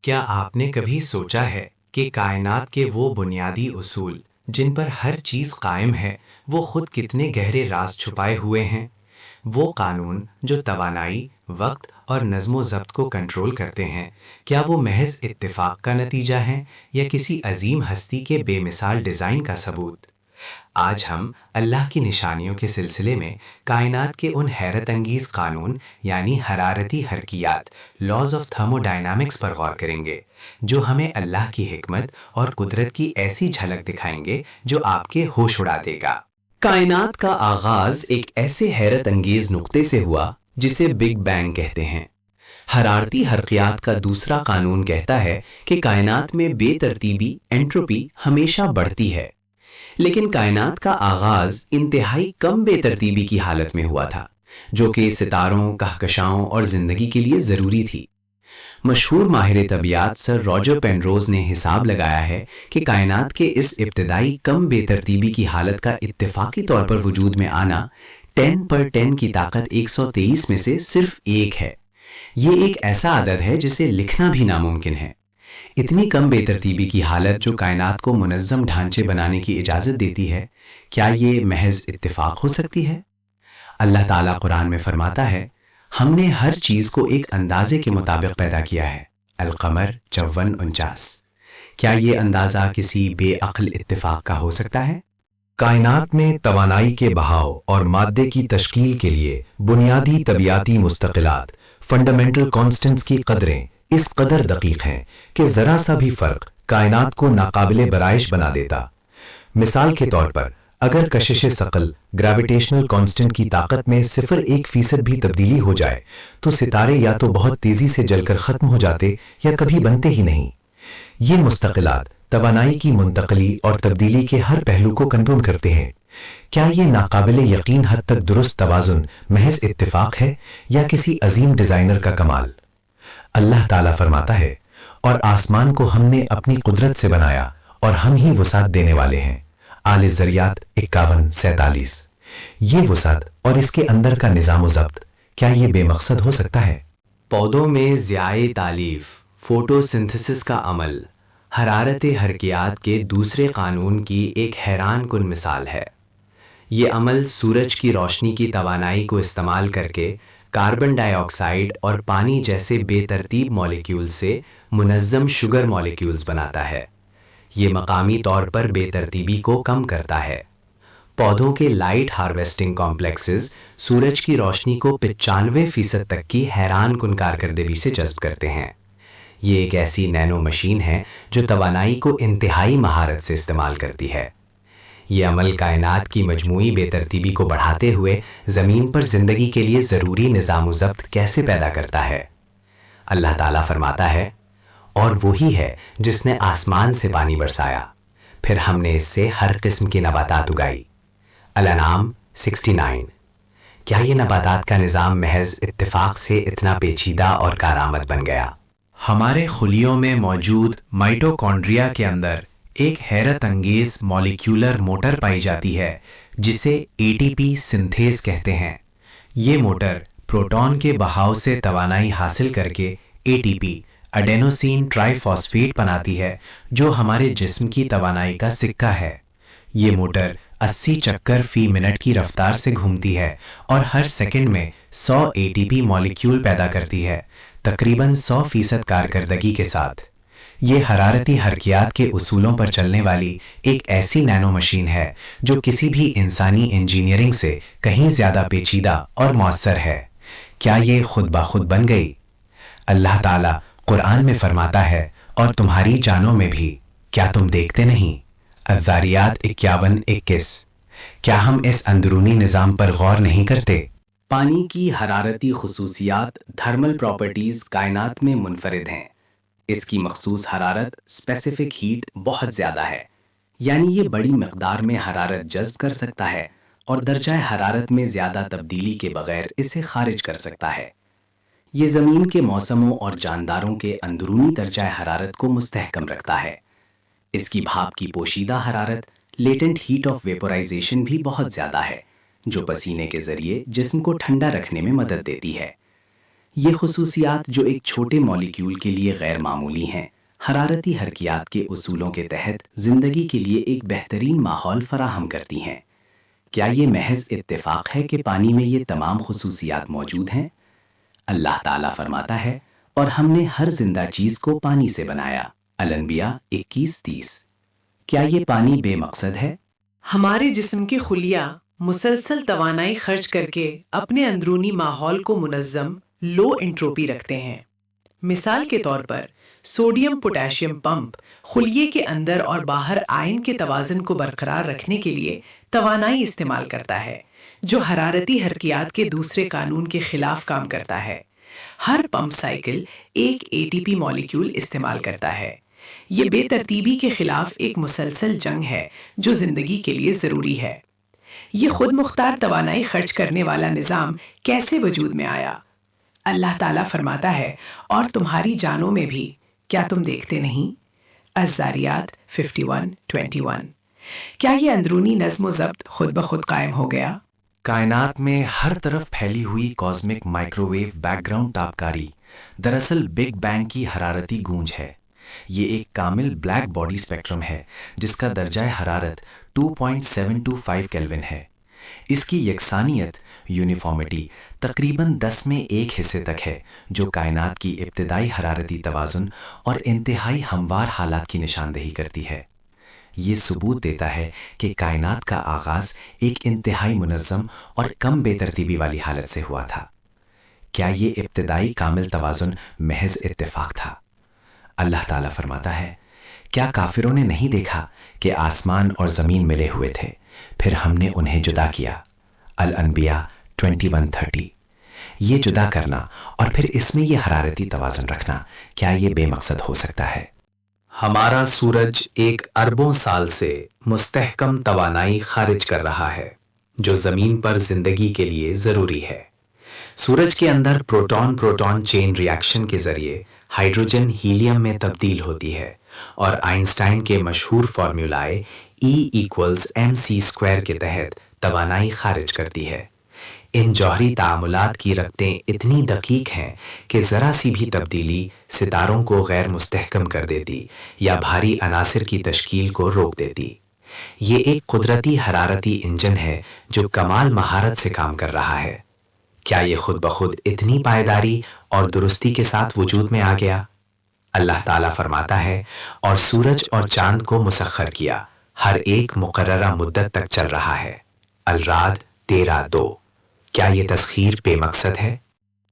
کیا آپ نے کبھی سوچا ہے کہ کائنات کے وہ بنیادی اصول جن پر ہر چیز قائم ہے وہ خود کتنے گہرے راز چھپائے ہوئے ہیں؟ وہ قانون جو توانائی، وقت اور نظم و ضبط کو کنٹرول کرتے ہیں، کیا وہ محض اتفاق کا نتیجہ ہیں یا کسی عظیم ہستی کے بے مثال ڈیزائن کا ثبوت؟ آج ہم اللہ کی نشانیوں کے سلسلے میں کائنات کے ان حیرت انگیز قانون یعنی حرارتی حرکیات، لاز آف تھرمو ڈائنامکس پر غور کریں گے، جو ہمیں اللہ کی حکمت اور قدرت کی ایسی جھلک دکھائیں گے جو آپ کے ہوش اڑا دے گا۔ کائنات کا آغاز ایک ایسے حیرت انگیز نقطے سے ہوا جسے بگ بینگ کہتے ہیں۔ حرارتی حرکیات کا دوسرا قانون کہتا ہے کہ کائنات میں بے ترتیبی، انٹروپی ہمیشہ بڑھتی ہے، لیکن کائنات کا آغاز انتہائی کم بے ترتیبی کی حالت میں ہوا تھا، جو کہ ستاروں، کہکشاؤں اور زندگی کے لیے ضروری تھی۔ مشہور ماہر طبیعیات سر راجر پینروز نے حساب لگایا ہے کہ کائنات کے اس ابتدائی کم بے ترتیبی کی حالت کا اتفاقی طور پر وجود میں آنا 10 پر 10 کی طاقت 123 میں سے صرف ایک ہے۔ یہ ایک ایسا عدد ہے جسے لکھنا بھی ناممکن ہے۔ اتنی کم بے ترتیبی کی حالت جو کائنات کو منظم ڈھانچے بنانے کی اجازت دیتی ہے، کیا یہ محض اتفاق ہو سکتی ہے؟ اللہ تعالیٰ قرآن میں فرماتا ہے، ہم نے ہر چیز کو ایک اندازے کے مطابق پیدا کیا ہے۔ القمر 54:49۔ کیا یہ اندازہ کسی بے عقل اتفاق کا ہو سکتا ہے؟ کائنات میں توانائی کے بہاؤ اور مادے کی تشکیل کے لیے بنیادی طبیعیاتی مستقلات، فنڈامنٹل کانسٹنٹس کی قدریں اس قدر دقیق ہیں کہ ذرا سا بھی فرق کائنات کو ناقابل برائش بنا دیتا۔ مثال کے طور پر، اگر کشش ثقل گریویٹیشنل کانسٹنٹ کی طاقت میں 0.1% بھی تبدیلی ہو جائے تو ستارے یا تو بہت تیزی سے جل کر ختم ہو جاتے یا کبھی بنتے ہی نہیں۔ یہ مستقلات توانائی کی منتقلی اور تبدیلی کے ہر پہلو کو کنٹرول کرتے ہیں۔ کیا یہ ناقابل یقین حد تک درست توازن محض اتفاق ہے یا کسی عظیم ڈیزائنر کا کمال؟ اللہ تعالیٰ فرماتا ہے، اور آسمان کو ہم نے اپنی قدرت سے بنایا اور ہم ہی وسعت دینے والے ہیں۔ آل ذریات 51:47۔ یہ وسعت اور اس کے اندر کا نظام و ضبط، کیا یہ بے مقصد ہو سکتا ہے؟ پودوں میں ضیائے تالیف، فوٹو سنتھسس کا عمل، حرارت حرکیات کے دوسرے قانون کی ایک حیران کن مثال ہے۔ یہ عمل سورج کی روشنی کی توانائی کو استعمال کر کے کاربن ڈائی آکسائیڈ اور پانی جیسے بے ترتیب مالیکیول سے منظم شوگر مالیکیولز بناتا ہے۔ یہ مقامی طور پر بے ترتیبی کو کم کرتا ہے۔ پودوں کے لائٹ ہارویسٹنگ کمپلیکسز سورج کی روشنی کو 95% تک کی حیران کن کارکردگی سے جذب کرتے ہیں۔ یہ ایک ایسی نینو مشین ہے جو توانائی کو انتہائی مہارت سے استعمال کرتی ہے۔ یہ عمل کائنات کی مجموعی بے ترتیبی کو بڑھاتے ہوئے زمین پر زندگی کے لیے ضروری نظام و ضبط کیسے پیدا کرتا ہے؟ اللہ تعالیٰ فرماتا ہے، اور وہی ہے جس نے آسمان سے پانی برسایا، پھر ہم نے اس سے ہر قسم کی نباتات اگائی۔ الانعام 69۔ کیا یہ نباتات کا نظام محض اتفاق سے اتنا پیچیدہ اور کارآمد بن گیا؟ ہمارے خلیوں میں موجود مائٹوکونڈریا کے اندر ایک حیرت انگیز مالیکیولر موٹر پائی جاتی ہے جسے ATP سنتھیز کہتے ہیں۔ یہ موٹر پروٹون کے بہاؤ سے توانائی حاصل کر کے ATP اڈینوسین ٹرائی فاسفیٹ بناتی ہے، جو ہمارے جسم کی توانائی کا سکہ ہے۔ یہ موٹر 80 چکر فی منٹ کی رفتار سے گھومتی ہے اور ہر سیکنڈ میں 100 ATP مالیکیول پیدا کرتی ہے، تقریباً 100% کارکردگی کے ساتھ۔ یہ حرارتی حرکیات کے اصولوں پر چلنے والی ایک ایسی نینو مشین ہے جو کسی بھی انسانی انجینئرنگ سے کہیں زیادہ پیچیدہ اور مؤثر ہے۔ کیا یہ خود بخود بن گئی؟ اللہ تعالیٰ قرآن میں فرماتا ہے، اور تمہاری جانوں میں بھی، کیا تم دیکھتے نہیں؟ الذاریات 51:21۔ کیا ہم اس اندرونی نظام پر غور نہیں کرتے؟ پانی کی حرارتی خصوصیات، تھرمل پراپرٹیز کائنات میں منفرد ہیں۔ اس کی مخصوص حرارت، اسپیسیفک ہیٹ، بہت زیادہ ہے، یعنی یہ بڑی مقدار میں حرارت جذب کر سکتا ہے اور درجہ حرارت میں زیادہ تبدیلی کے بغیر اسے خارج کر سکتا ہے۔ یہ زمین کے موسموں اور جانداروں کے اندرونی درجہ حرارت کو مستحکم رکھتا ہے۔ اس کی بھاپ کی پوشیدہ حرارت، لیٹنٹ ہیٹ آف ویپورائزیشن بھی بہت زیادہ ہے، جو پسینے کے ذریعے جسم کو ٹھنڈا رکھنے میں مدد دیتی ہے۔ یہ خصوصیات جو ایک چھوٹے مالیکیول کے لیے غیر معمولی ہیں، حرارتی حرکیات کے اصولوں کے تحت زندگی کے لیے ایک بہترین ماحول فراہم کرتی ہیں۔ کیا یہ محض اتفاق ہے کہ پانی میں یہ تمام خصوصیات موجود ہیں؟ اللہ تعالیٰ فرماتا ہے، اور ہم نے ہر زندہ چیز کو پانی سے بنایا۔ الانبیاء 21:30۔ کیا یہ پانی بے مقصد ہے؟ ہمارے جسم کے خلیہ مسلسل توانائی خرچ کر کے اپنے اندرونی ماحول کو منظم لو انٹروپی رکھتے ہیں۔ مثال کے طور پر سوڈیم پوٹاشیم پمپ خلیے کے اندر اور باہر آئن کے توازن کو برقرار رکھنے کے لیے توانائی استعمال کرتا ہے، جو حرارتی حرکیات کے دوسرے قانون کے خلاف کام کرتا ہے۔ ہر پمپ سائیکل ایک ATP مالیکیول استعمال کرتا ہے۔ یہ بے ترتیبی کے خلاف ایک مسلسل جنگ ہے جو زندگی کے لیے ضروری ہے۔ یہ خود مختار توانائی خرچ کرنے والا نظام کیسے وجود میں آیا؟ اللہ تعالیٰ فرماتا ہے، اور تمہاری جانوں میں بھی، کیا تم دیکھتے نہیں؟ الذاریات 51:21۔ کیا یہ اندرونی نظم و ضبط خود بخود قائم ہو گیا؟ کائنات میں ہر طرف پھیلی ہوئی cosmic microwave background تابکاری دراصل بگ بینگ کی حرارتی گونج ہے۔ یہ ایک کامل بلیک باڈی اسپیکٹرم ہے جس کا درجہ حرارت 2.725 کیلون ہے۔ اس کی یکسانیت یونیفارمٹی تقریباً 10 میں 1 حصے تک ہے، جو کائنات کی ابتدائی حرارتی توازن اور انتہائی ہموار حالات کی نشاندہی کرتی ہے۔ یہ ثبوت دیتا ہے کہ کائنات کا آغاز ایک انتہائی منظم اور کم بے ترتیبی والی حالت سے ہوا تھا۔ کیا یہ ابتدائی کامل توازن محض اتفاق تھا؟ اللہ تعالیٰ فرماتا ہے، کیا کافروں نے نہیں دیکھا کہ آسمان اور زمین ملے ہوئے تھے، پھر ہم نے انہیں جدا کیا؟ الانبیاء 21:30۔ یہ جدا کرنا اور پھر اس میں یہ حرارتی توازن رکھنا، کیا یہ بے مقصد ہو سکتا ہے؟ ہمارا سورج ایک اربوں سال سے مستحکم توانائی خارج کر رہا ہے جو زمین پر زندگی کے لیے ضروری ہے۔ سورج کے اندر پروٹون پروٹون چین ری ایکشن کے ذریعے ہائیڈروجن ہیلیم میں تبدیل ہوتی ہے اور آئنسٹائن کے مشہور فارمولائے E=mc² کے تحت توانائی خارج کرتی ہے۔ ان جوہری تعاملات کی رکھتیں اتنی دقیق ہیں کہ ذرا سی بھی تبدیلی ستاروں کو غیر مستحکم کر دیتی یا بھاری عناصر کی تشکیل کو روک دیتی۔ یہ ایک قدرتی حرارتی انجن ہے جو کمال مہارت سے کام کر رہا ہے۔ کیا یہ خود بخود اتنی پائیداری اور درستی کے ساتھ وجود میں آ گیا؟ اللہ تعالیٰ فرماتا ہے، اور سورج اور چاند کو مسخر کیا، ہر ایک مقررہ مدت تک چل رہا ہے۔ الرعد 13:2۔ کیا یہ تسخیر بے مقصد ہے؟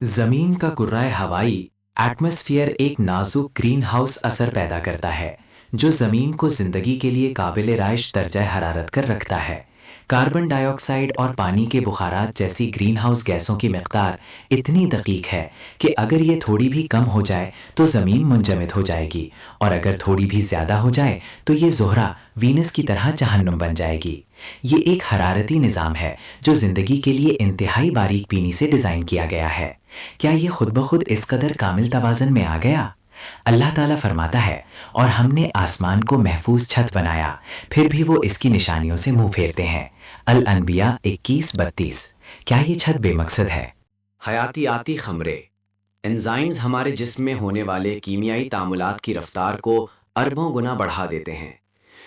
زمین کا کرۂ ہوائی ایٹماسفیئر ایک نازک گرین ہاؤس اثر پیدا کرتا ہے جو زمین کو زندگی کے لیے قابل رہائش درجہ حرارت کر رکھتا ہے۔ کاربن ڈائی آکسائڈ اور پانی کے بخارات جیسی گرین ہاؤس گیسوں کی مقدار اتنی دقیق ہے کہ اگر یہ تھوڑی بھی کم ہو جائے تو زمین منجمد ہو جائے گی، اور اگر تھوڑی بھی زیادہ ہو جائے تو یہ زہرہ وینس کی طرح جہنم بن جائے گی۔ یہ ایک حرارتی نظام ہے جو زندگی کے لیے انتہائی باریک بینی سے ڈیزائن کیا گیا ہے۔ کیا یہ خود بخود اس قدر کامل توازن میں آ گیا؟ اللہ تعالیٰ فرماتا ہے، اور ہم نے آسمان کو محفوظ چھت بنایا، پھر بھی وہ اس کی نشانیوں سے منہ پھیرتے ہیں۔ الانبیاء 21:32۔ کیا یہ چھت بے مقصد ہے؟ حیاتیاتی خمرے انزائمز ہمارے جسم میں ہونے والے کیمیائی تعاملات کی رفتار کو اربوں گنا بڑھا دیتے ہیں۔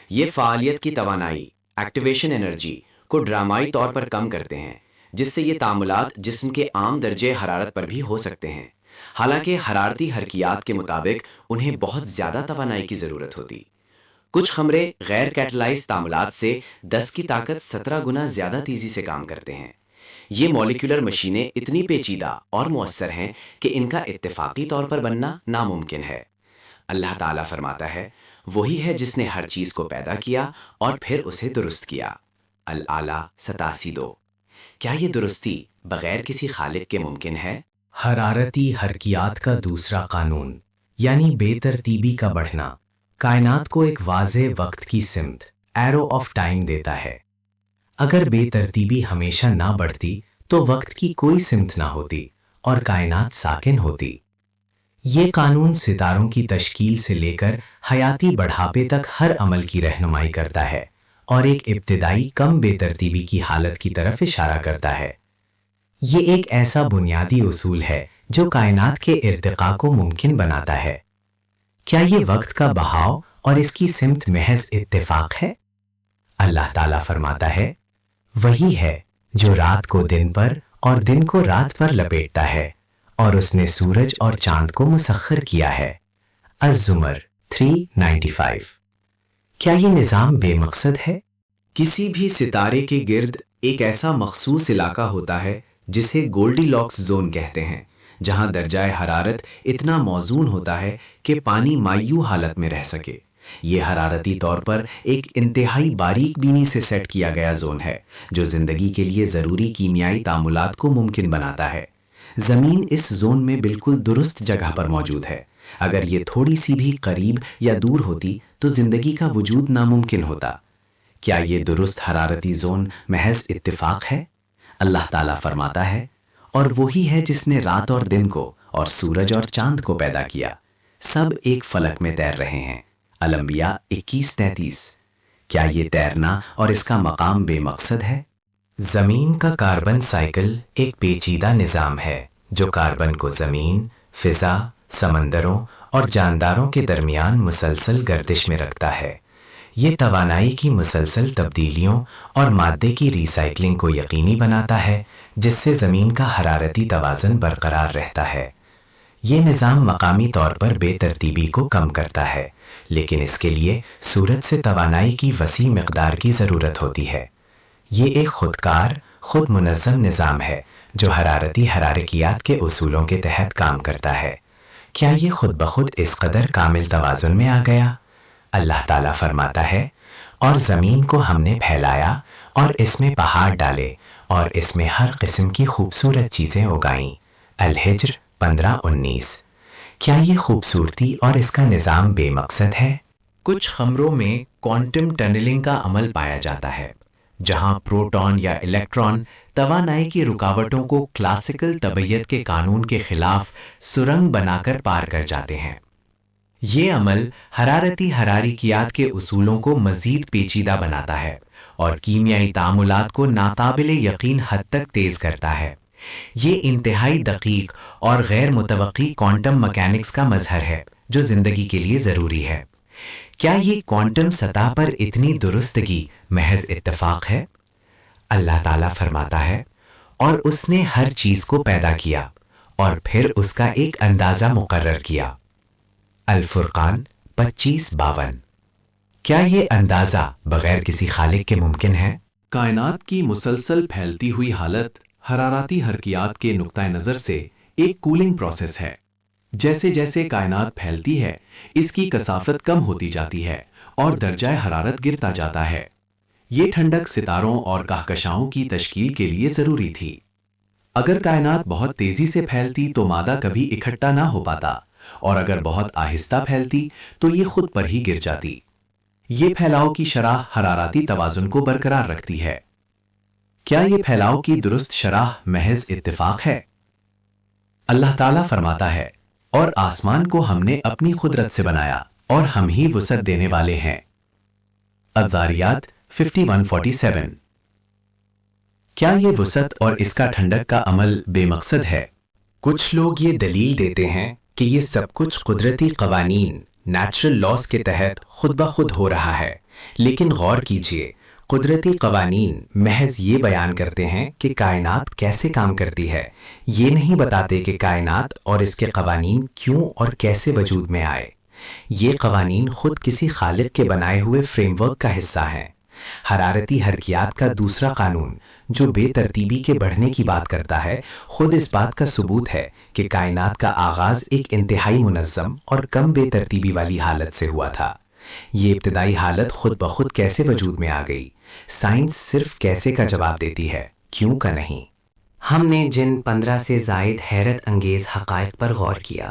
یہ فعالیت کی توانائی ایکٹیویشن انرجی کو ڈرامائی طور پر کم کرتے ہیں، جس سے یہ تعاملات جسم کے عام درجہ حرارت پر بھی ہو سکتے ہیں۔ حالانکہ حرارتی حرکیات کے مطابق انہیں بہت زیادہ توانائی کی ضرورت ہوتی۔ کچھ خمرے غیر کیٹلائز تعاملات سے 10 کی طاقت 17 گنا زیادہ تیزی سے کام کرتے ہیں۔ یہ مولیکولر مشینیں اتنی پیچیدہ اور مؤثر ہیں کہ ان کا اتفاقی طور پر بننا ناممکن ہے۔ اللہ تعالیٰ فرماتا ہے، وہی ہے جس نے ہر چیز کو پیدا کیا اور پھر اسے درست کیا۔ العلیٰ 87:2۔ کیا یہ درستی بغیر کسی خالق کے ممکن ہے؟ حرارتی حرکیات کا دوسرا قانون یعنی بے ترتیبی کا بڑھنا کائنات کو ایک واضح وقت کی سمت ایرو آف ٹائم دیتا ہے۔ اگر بے ترتیبی ہمیشہ نہ بڑھتی تو وقت کی کوئی سمت نہ ہوتی اور کائنات ساکن ہوتی۔ یہ قانون ستاروں کی تشکیل سے لے کر حیاتی بڑھاپے تک ہر عمل کی رہنمائی کرتا ہے اور ایک ابتدائی کم بے ترتیبی کی حالت کی طرف اشارہ کرتا ہے۔ یہ ایک ایسا بنیادی اصول ہے جو کائنات کے ارتقاء کو ممکن بناتا ہے۔ کیا یہ وقت کا بہاؤ اور اس کی سمت محض اتفاق ہے؟ اللہ تعالیٰ فرماتا ہے، وہی ہے جو رات کو دن پر اور دن کو رات پر لپیٹتا ہے، اور اس نے سورج اور چاند کو مسخر کیا ہے۔ الزمر 395۔ کیا یہ نظام بے مقصد ہے؟ کسی بھی ستارے کے گرد ایک ایسا مخصوص علاقہ ہوتا ہے جسے گولڈی لاکس زون کہتے ہیں، جہاں درجہ حرارت اتنا موزون ہوتا ہے کہ پانی مائع حالت میں رہ سکے۔ یہ حرارتی طور پر ایک انتہائی باریک بینی سے سیٹ کیا گیا زون ہے جو زندگی کے لیے ضروری کیمیائی تعاملات کو ممکن بناتا ہے۔ زمین اس زون میں بالکل درست جگہ پر موجود ہے۔ اگر یہ تھوڑی سی بھی قریب یا دور ہوتی تو زندگی کا وجود ناممکن ہوتا۔ کیا یہ درست حرارتی زون محض اتفاق ہے؟ اللہ تعالیٰ فرماتا ہے، اور وہی ہے جس نے رات اور دن کو اور سورج اور چاند کو پیدا کیا، سب ایک فلک میں تیر رہے ہیں۔ الانبیاء 21:33۔ کیا یہ تیرنا اور اس کا مقام بے مقصد ہے؟ زمین کا کاربن سائیکل ایک پیچیدہ نظام ہے جو کاربن کو زمین، فضا، سمندروں اور جانداروں کے درمیان مسلسل گردش میں رکھتا ہے۔ یہ توانائی کی مسلسل تبدیلیوں اور مادے کی ری سائیکلنگ کو یقینی بناتا ہے، جس سے زمین کا حرارتی توازن برقرار رہتا ہے۔ یہ نظام مقامی طور پر بے ترتیبی کو کم کرتا ہے، لیکن اس کے لیے سورج سے توانائی کی وسیع مقدار کی ضرورت ہوتی ہے۔ یہ ایک خودکار، خود منظم نظام ہے جو حرارتی حرارکیات کے اصولوں کے تحت کام کرتا ہے۔ کیا یہ خود بخود اس قدر کامل توازن میں آ گیا؟ اللہ تعالیٰ فرماتا ہے، اور زمین کو ہم نے پھیلایا اور اس میں پہاڑ ڈالے اور اس میں ہر قسم کی خوبصورت چیزیں اگائیں۔ الحجر 15:19۔ کیا یہ خوبصورتی اور اس کا نظام بے مقصد ہے؟ کچھ خمروں میں کوانٹم ٹنلنگ کا عمل پایا جاتا ہے، جہاں پروٹون یا الیکٹران توانائی کی رکاوٹوں کو کلاسیکل طبیعت کے قانون کے خلاف سرنگ بنا کر پار کر جاتے ہیں۔ یہ عمل حرارتی حرارکیات کے اصولوں کو مزید پیچیدہ بناتا ہے اور کیمیائی تعاملات کو ناقابل یقین حد تک تیز کرتا ہے۔ یہ انتہائی دقیق اور غیر متوقع کوانٹم مکینکس کا مظہر ہے جو زندگی کے لیے ضروری ہے۔ کیا یہ کوانٹم سطح پر اتنی درستگی محض اتفاق ہے؟ اللہ تعالیٰ فرماتا ہے، اور اس نے ہر چیز کو پیدا کیا اور پھر اس کا ایک اندازہ مقرر کیا۔ الفرقان 25:52۔ کیا یہ اندازہ بغیر کسی خالق کے ممکن ہے؟ کائنات کی مسلسل پھیلتی ہوئی حالت حرارتی حرکیات کے نقطہ نظر سے ایک کولنگ پروسیس ہے۔ جیسے جیسے کائنات پھیلتی ہے، اس کی کثافت کم ہوتی جاتی ہے اور درجہ حرارت گرتا جاتا ہے۔ یہ ٹھنڈک ستاروں اور کہکشاؤں کی تشکیل کے لیے ضروری تھی۔ اگر کائنات بہت تیزی سے پھیلتی تو مادہ کبھی اکٹھا نہ ہو پاتا، اور اگر بہت آہستہ پھیلتی تو یہ خود پر ہی گر جاتی۔ یہ پھیلاؤ کی شرح حرارتی توازن کو برقرار رکھتی ہے۔ کیا یہ پھیلاؤ کی درست شرح محض اتفاق ہے؟ اللہ تعالیٰ فرماتا ہے، اور آسمان کو ہم نے اپنی قدرت سے بنایا اور ہم ہی وسعت دینے والے ہیں۔ الذاریات 51:47۔ کیا یہ وسعت اور اس کا ٹھنڈک کا عمل بے مقصد ہے؟ کچھ لوگ یہ دلیل دیتے ہیں کہ یہ سب کچھ قدرتی قوانین، نیچرل لاز کے تحت خود بخود ہو رہا ہے، لیکن غور کیجئے، قدرتی قوانین محض یہ بیان کرتے ہیں کہ کائنات کیسے کام کرتی ہے، یہ نہیں بتاتے کہ کائنات اور اس کے قوانین کیوں اور کیسے وجود میں آئے۔ یہ قوانین خود کسی خالق کے بنائے ہوئے فریم ورک کا حصہ ہیں۔ حرارتی حرکیات کا دوسرا قانون، جو بے ترتیبی کے بڑھنے کی بات کرتا ہے، خود اس بات کا ثبوت ہے کہ کائنات کا آغاز ایک انتہائی منظم اور کم بے ترتیبی والی حالت سے ہوا تھا۔ یہ ابتدائی حالت خود بخود کیسے وجود میں آ گئی؟ سائنس صرف کیسے کا جواب دیتی ہے، کیوں کا نہیں۔ ہم نے جن 15 سے زائد حیرت انگیز حقائق پر غور کیا،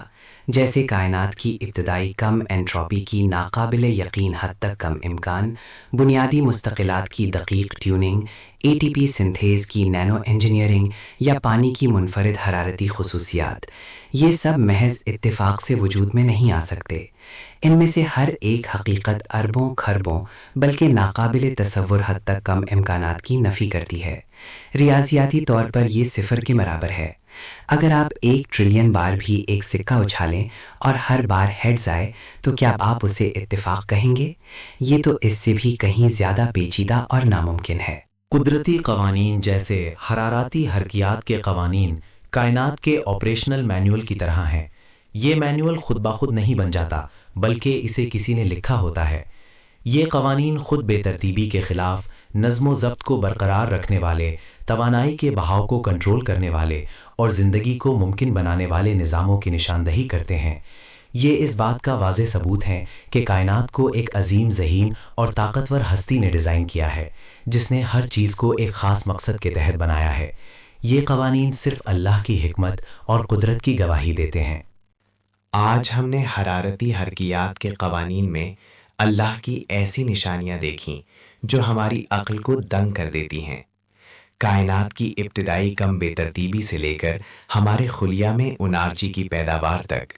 جیسے کائنات کی ابتدائی کم انٹروپی کی ناقابل یقین حد تک کم امکان، بنیادی مستقلات کی دقیق ٹیوننگ، ATP سنتھیز کی نینو انجینئرنگ یا پانی کی منفرد حرارتی خصوصیات، یہ سب محض اتفاق سے وجود میں نہیں آ سکتے۔ ان میں سے ہر ایک حقیقت اربوں کھربوں بلکہ ناقابل تصور حد تک کم امکانات کی نفی کرتی ہے۔ ریاضیاتی طور پر یہ صفر کے برابر ہے، اگر آپ 1 ٹریلین بار بھی ایک سکہ اچھالیں اور ہر بار ہیڈز آئے تو کیا آپ اسے اتفاق کہیں گے؟ یہ تو اس سے بھی کہیں زیادہ پیچیدہ اور ناممکن ہے۔ قدرتی قوانین جیسے حرارتی حرکیات کے قوانین کائنات کے آپریشنل مینول کی طرح ہیں۔ یہ مینول خود بخود نہیں بن جاتا، بلکہ اسے کسی نے لکھا ہوتا ہے۔ یہ قوانین خود بے ترتیبی کے خلاف نظم و ضبط کو برقرار رکھنے والے، توانائی کے بہاؤ کو کنٹرول کرنے والے اور زندگی کو ممکن بنانے والے نظاموں کی نشاندہی کرتے ہیں۔ یہ اس بات کا واضح ثبوت ہے کہ کائنات کو ایک عظیم ذہین اور طاقتور ہستی نے ڈیزائن کیا ہے، جس نے ہر چیز کو ایک خاص مقصد کے تحت بنایا ہے۔ یہ قوانین صرف اللہ کی حکمت اور قدرت کی گواہی دیتے ہیں۔ آج ہم نے حرارتی حرکیات کے قوانین میں اللہ کی ایسی نشانیاں دیکھیں جو ہماری عقل کو دنگ کر دیتی ہیں۔ کائنات کی ابتدائی کم بے ترتیبی سے لے کر ہمارے خلیہ میں انرجی کی پیداوار تک،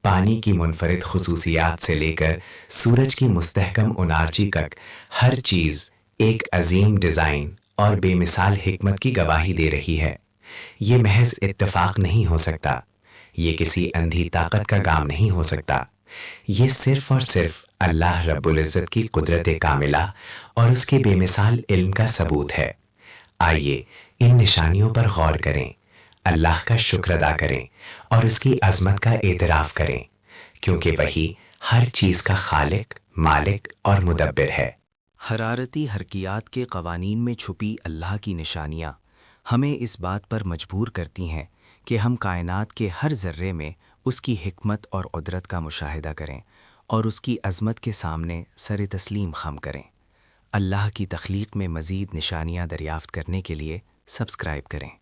پانی کی منفرد خصوصیات سے لے کر سورج کی مستحکم انرجی تک، ہر چیز ایک عظیم ڈیزائن اور بے مثال حکمت کی گواہی دے رہی ہے۔ یہ محض اتفاق نہیں ہو سکتا، یہ کسی اندھی طاقت کا کام نہیں ہو سکتا، یہ صرف اور صرف اللہ رب العزت کی قدرت کاملہ اور اس کے بے مثال علم کا ثبوت ہے۔ آئیے ان نشانیوں پر غور کریں، اللہ کا شکر ادا کریں اور اس کی عظمت کا اعتراف کریں، کیونکہ وہی ہر چیز کا خالق، مالک اور مدبر ہے۔ حرارتی حرکیات کے قوانین میں چھپی اللہ کی نشانیاں ہمیں اس بات پر مجبور کرتی ہیں کہ ہم کائنات کے ہر ذرے میں اس کی حکمت اور قدرت کا مشاہدہ کریں اور اس کی عظمت کے سامنے سر تسلیم خم کریں۔ اللہ کی تخلیق میں مزید نشانیاں دریافت کرنے کے لیے سبسکرائب کریں۔